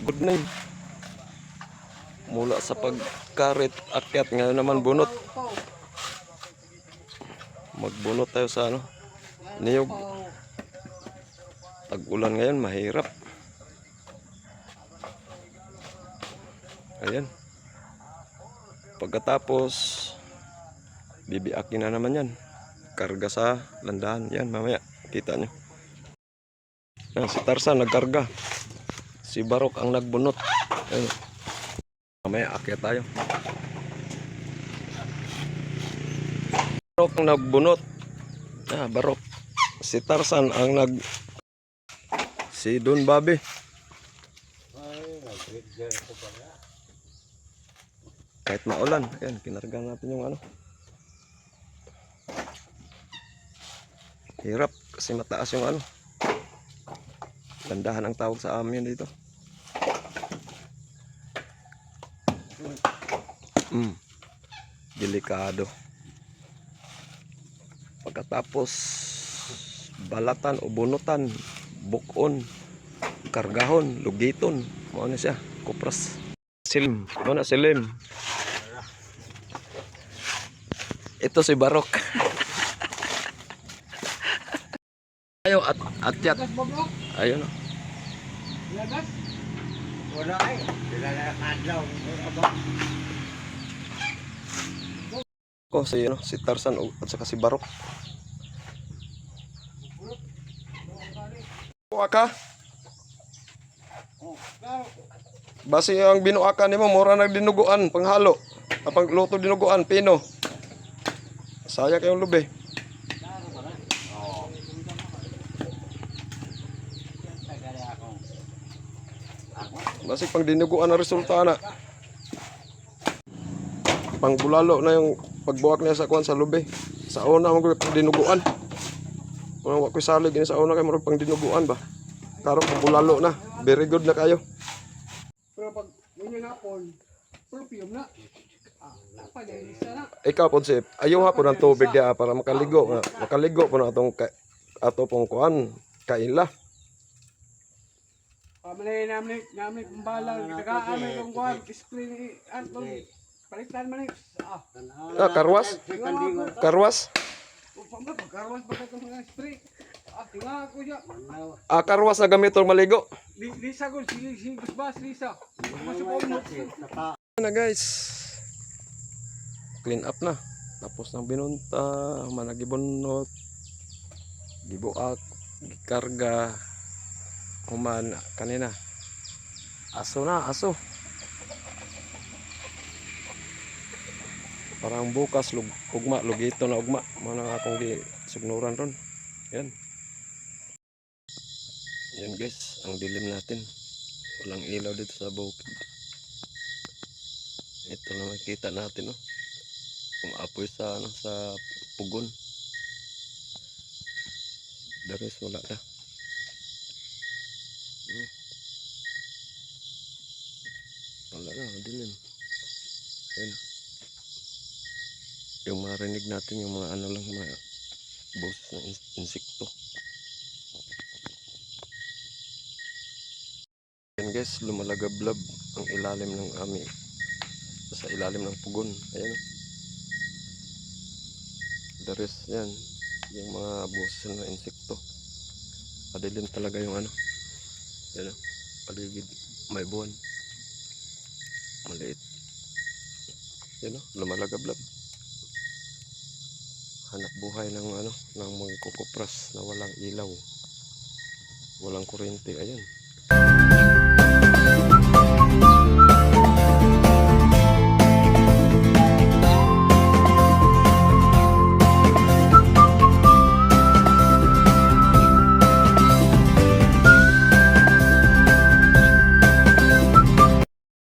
Good na yun. Mula sa pagkarit akyat, ngayon naman bunot. Magbunot tayo sa ano, niyog. Tag-ulan ngayon, mahirap. Ayan. Pagkatapos bibiakin na naman yan. Karga sa landahan. Yan, mamaya kita nyo. Si Tarzan nagkarga. Si Barok ang nagbunot. Ayan. Mamaya akyat tayo. Barok ang nagbunot. Barok. Si Tarzan ang si Don Bobby. Kahit maulan, ayan, kinarga natin yung ano. Hirap kasi mataas yung ano. Landahan ang tawag sa amin dito. Delikado. Pagkatapos balatan o bunutan, bukon, kargahon, lugiton, ano siya, kupras. Silim, mana silim. Ito si Barok. Ayo atyat. Ayun. Wala ay, adlaw. Ko si Tarzan at saka si Barok. Buaka. Basi ang binuakan nimo mura nagdinuguan panghalo. Apang luto dinuguan pino. Sayang kayong lube. Basi pang dinuguan ang resulta na. Pang bulalo na yung pagbuwak niya sa kuan sa lube. Sa una mo pang dinuguan. Kung wa ko salig ini sa una kay mo pang dinuguan ba. Karon pang bulalo na. Very good na kayo. Pero pag ganyan hapon, perfume na. Napadalisa na. Ikaw po si ayaw hapon ng tubig dia para makaligo nga. Makaligo po na ato pong kuan kaila. Pamanay namin pambalang nag-aamay kung kuhan, spray ni Anton. Palitan man Karwas? Karwas? Upang ba, pagkarwas ba ito mga spray? Tinga ako siya. Karwas na gamit or maligo? Lisa ko, si Gusbas, Lisa. Masupong mo. Na guys, clean up na. Tapos ng binunta, managibunot, gibuak, gikarga, human kanina. Aso na, aso. Parang bukas ugma, lugito na ugma. Mga akong gisugnuran ron. Yan. Yan guys, ang dilim natin. Walang ilaw dito sa bukid. Ito na makita natin, oh. Kumaapoy sa ano, sa pugon. Daris wala na. Wala na, dilim. Yan. Yung marinig natin yung mga ano lang, mga boses ng insekto. Yan guys, lumalagablab ang ilalim ng ami. Sa ilalim ng pugon. Ayan. Daris yan. Yung mga boses ng insekto. Padilim talaga yung ano. Yan. Paligid. May buwan. Maliit. Yan o. Lumalagablab. Hanap buhay ng ano, ng mga kukupras na walang ilaw. Walang kuryente. Ayan.